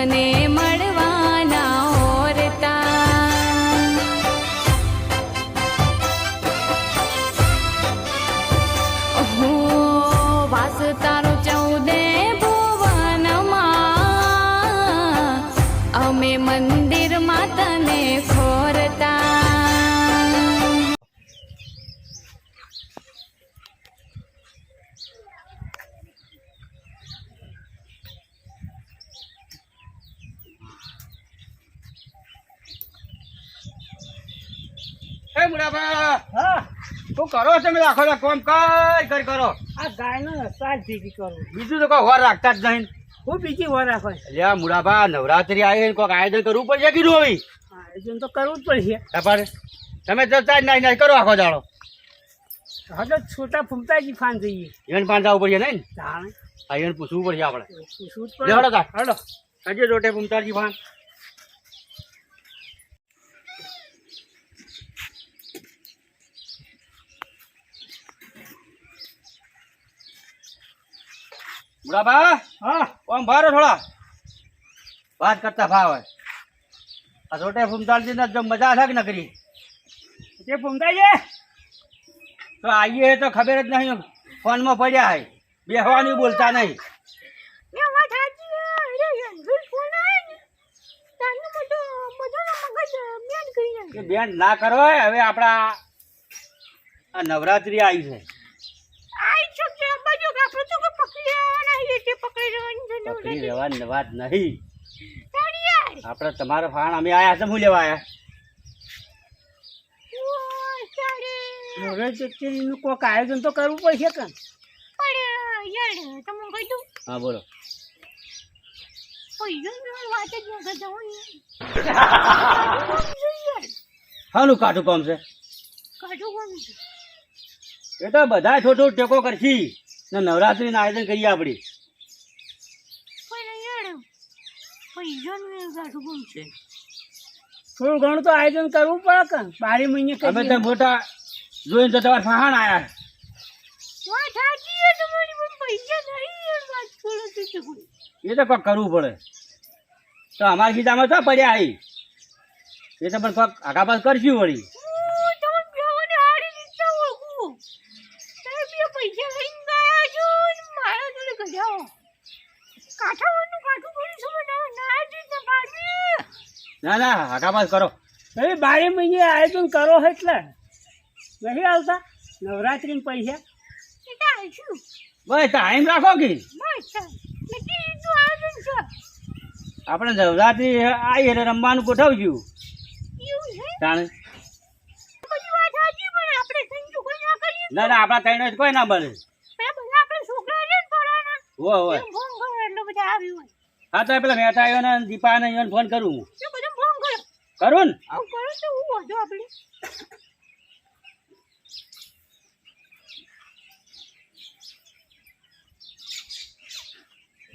મને મળવાના ઓરતા હું વાસ તારો 14 ભુવનમાં અમે મંદિરમાં તને ખોરતા એ મુડાભા હા તું કરો તમે આખો કોમ કઈ કરો આ ગાયનો સાજ ભેગી કરું બીજું તો કોઈ હોર રાખતા જ નહીં હું બીજી વાર રાખો અલ્યા મુડાભા નવરાત્રી આવી કોઈક આયોજન કરવું પડશે કીધું હવે આયોજન તો કરવું જ પડશે તારે તમે જતા જ નાઈ કરો આખો દાડો હવે છોટા ફૂમતાજી ફાન જઈએ ઇવન પાંચ જવું પડશે નહીં જાણે આ ઇવન પૂછવું પડશે આપણે પૂછવું જ લેવડો પડે તા હડો હજી રોટે પુમતાજી ભાન મુડાભા હા ઓમ ભારો થોડા વાત કરતા ભાવ આ રોટે પુમતાજી ને જો મજા છે કે ન કરી તે ફૂમતાજી તો આઈએ તો ખબર જ નહીં ફોનમાં પડ્યા હે બેહવાની બોલતા નહીં એ બેન ના કરો હવે આપણા આ નવરાત્રી આવી છે પકડી રહેવાની વાત નહીં આપણે તમારો ફાણ અમે આયા છે હું લેવા આયા હવે નું કોઈક આયોજન તો કરવું પડશે કે હા બોલો હાનું કાઠું કામ છે એ તો બધા થોડું ટેકો કરશી ને નવરાત્રી આયોજન કરીએ આપડી થોડું ઘણું તો આયોજન કરવું પડે કે 12 મહિને અમે તો મોટા જોઈને તો તમારા ફહાણ આયા એ તો કોક કરવું પડે તો અમારા ખીચામાં તો પડ્યા આવી એ તો પણ કોક આગા પાસ કરશું વળી ના ના આગા પાસ કરો હવે 12 મહિને આયોજન કરો એટલે નહીં આવતા નવરાત્રી પૈસા બસ ટાઈમ રાખો કે આપણે નવરાત્રી આવી એટલે રમવાનું ગોઠવશું જાણે ના ના આપણા ત્રણ જ કોઈ ના બને હો હો હા તો પેલા મહેતા આવ્યો ને દીપા ને ફોન કરું હું કરું ને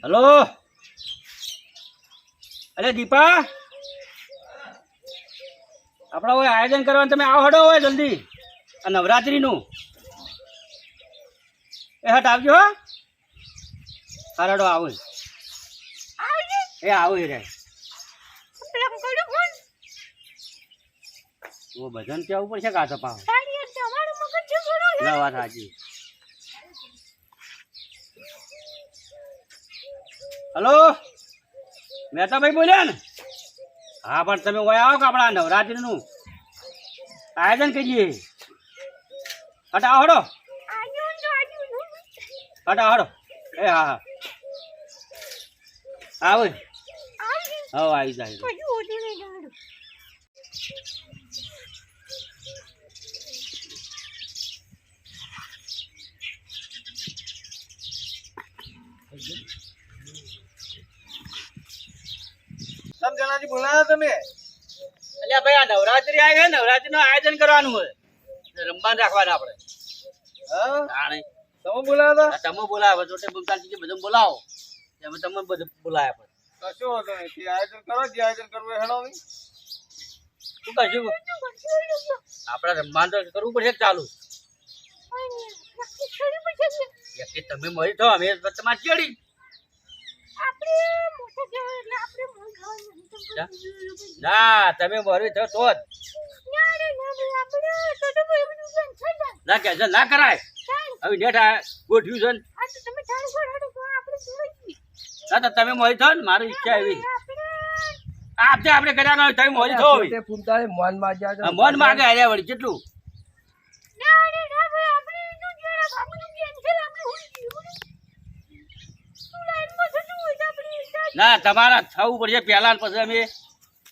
હલો અરે દીપા આપણા હોય આયોજન કરવાનું તમે આવો હડો હોય જલ્દી આ નવરાત્રીનું એ હટ આવજો હો હારડો આવો એ આવો એ રે ભજન કેવું પડશે કાચો પાવ વાત સાચી હલો મહેતાભાઈ બોલ્યા ને હા પણ તમે ઓય આવો કે આપણા નવરાત્રીનું આયોજન કરીએ હટા હડો હટા હડો એ હા હા આવો હવે આવી જાય જણાજી બોલાયા તમે અલ્યા ભાઈ આ નવરાત્રી આવી છે નવરાત્રી નું આયોજન કરવાનું હોય રમવાનું રાખવાના આપણે હા જાણે તમે બોલાયા હતા તમે બોલાવો ચોટે બોલતા બધું બોલાવો એમાં તમે બધું બોલાયા પણ કશો હતો નહીં આયોજન કરો જે આયોજન કરવું એ હેડો નહીં શું કશું આપણે રમવાનું તો કરવું પડશે ચાલુ તમે મરી છો અમે તમારી ચડી ના તમે મરી થયો તો જ ના કે ના કરાય હવે ડેટ ગોઠવ્યું છે ને. ના તો તમે મરી થયો ને મારી ઈચ્છા એવી આપજે આપણે કર્યા ગયો તમે મરી થયો હવે. હા, મન માગે અરે વળી કેટલું ના તમારા થવું પડશે પહેલા ને પછી અમે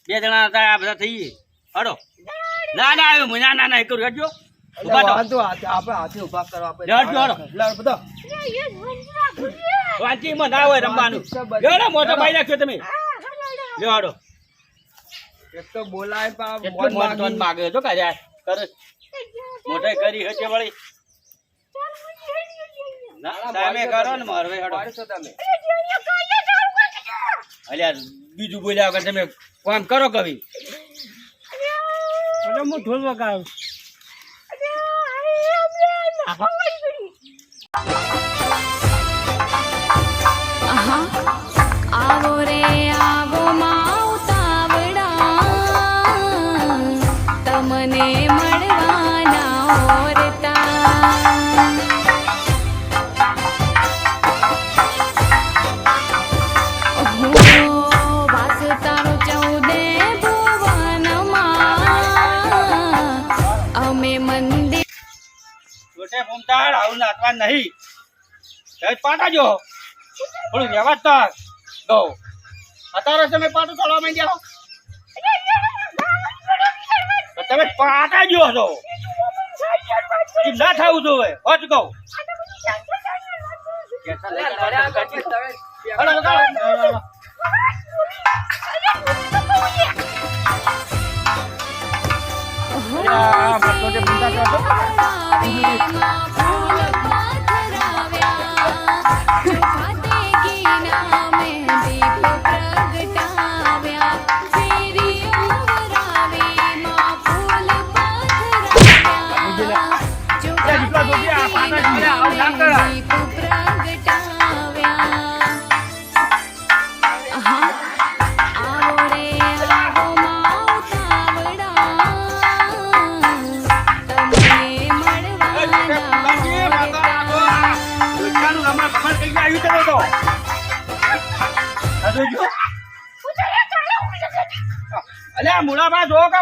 બે જણા હતા આ બધા થઈએ હડો. ના ના આવ્યો ના ના ના એ કરું હેડજો ઉભા થો. હેડજો હડો વાંચીમાં ના હોય રમવાનું હેડો મોટો ભાઈ નાખ્યો તમે લ્યો હડો. કેટલું મન માગે છો કાઢ્યા કરે મોટાઈ કરી હશે વળી ના તમે કરો ને મારવે હડો. અલ્યા બીજું બોલ્યા વગર તમે કામ કરો કવિ. અને હું ઢોલ વગાડું. આવો રે આવો માવતાવડા તમને મળવાના ઓરતા વાસ તારો ચૌદે ભુવનમાં અમે મંદિર છોટે ફૂમતાળ આવું નાચવા નહીં સહેજ પાટા જો થોડું વ્યવસ્થા ગો અત્યારે તમે પાટું ચડવા માંડ્યા તો તમે પાટા જો છો એ ના થવું જોઈએ હોત કહું હલો વગાડો. અલ્યા મુલાબા જો કે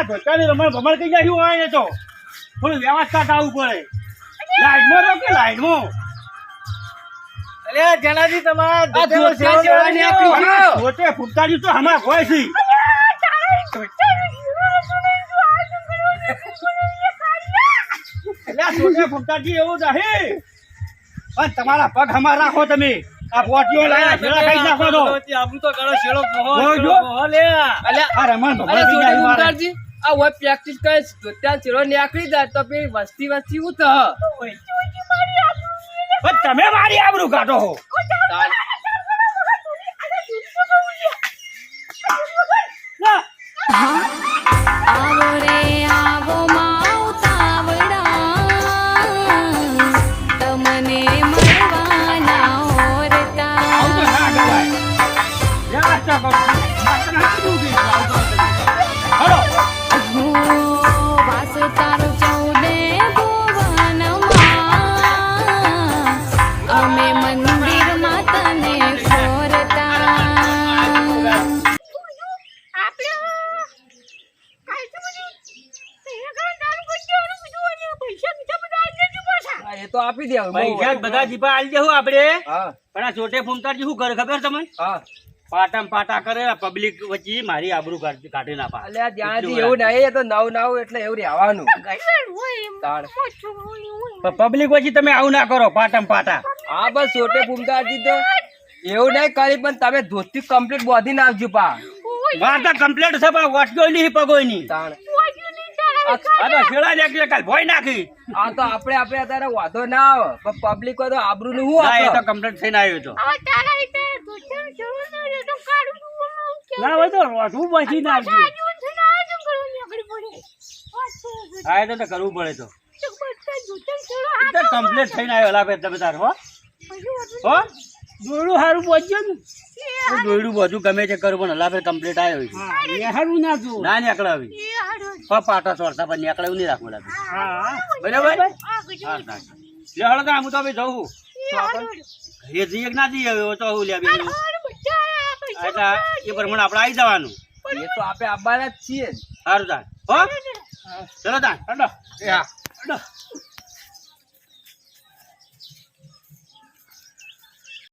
ધોકાની રમણ ભમણ કઈ જાય હોય ને તો થોડું વ્યવસ્થા થવું પડે. લાઈનમાં રહો કે લાઈનમાં અલ્યા જનાજી તમારા પોતે ફૂટતાજી તો હમણાં હોય છે. અલ્યા પોતે ફૂટતાજી એવું નહીં પણ તમારા પગ હમણાં રાખો તમે. આ પોટીઓ લાયા છેડા ખાઈ નાખો તો આપણું તો કરો શેડો જોજો. આ રમણ ભમણ કઈ જાય મારે. આ હોય પ્રેક્ટિસ કરે તો ત્યાં ચેરો નીકળી જાય તો પેલી વસ્તી વસ્તી ઉત પણ તમે મારી આબરૂ કાઢો હો. આવો રે આવો માવતાવડા તમને મળવાના ઓરતા આવું તો ના કરાય. વ્યવસ્થા કરો. હલો. વાસ તારો ચૌદે ભુવનમાં અમે મંદિરમાં તને ખોરતા એ તો આપી દે પૈસા બધા જીપા આલી દેવું આપણે. હા પણ આ છોટે ફૂમતાજી શું કરે ખબર તમને? હા પાટા પાટા કરે પબ્લિક વચ્ચે મારી આબરૂ કાઢી ના પાડે. અલ્યા ત્યાંથી એવું નહીં એ તો નવ એટલે એવું રહેવાનું તાણ પબ્લિક વચ્ચે તમે આવું ના કરો પાટા પાટા. હા બસ છોટે ફૂમતાજી તો એવું નહીં કરી પણ તમે ધોતી કમ્પ્લીટ બોધીને આવજો પા વાર્તા કમ્પ્લેટ છે પણ વટગોઈ નહીં પગોઈ નહીં. તાણ આ તો શેડા નાખી કાલ ભોય નાખી. આ તો આપણે અત્યારે વાંધો ના આવે પણ પબ્લિક હોય તો આબરૂ નું શું ના એ તો આપણે કમ્પ્લેટ થઈને આવ્યો તો. ના હોય તો રોઠું બચી નાખજો. હા એ તો કરવું પડે તો. એ તો કમ્પ્લેટ થઈને આવ્યો લાભ તમે તાર હો હો દોરડું સારું પહોંચ્યો ને હું દોયડું બધું ગમે તે કરું પણ હલા ફેર કમ્પ્લીટ આવ્યો છે. હા નેહારું ના જો ના નીકળે હવે પાટા સોરતા પણ નીકળે એવું નહીં રાખવું લાગે હા બરાબર હા હા. લે હળો તાણ, હું તો હવે જઉં એ જઈએ કે ના જઈએ હવે તો હું લે બીજું. એટલે એ પ્રમાણે આપણે આવી જવાનું. એ તો આપણે આવવાના જ છીએ. સારું તાણ હો ચલો તાણ હડો એ હા હડો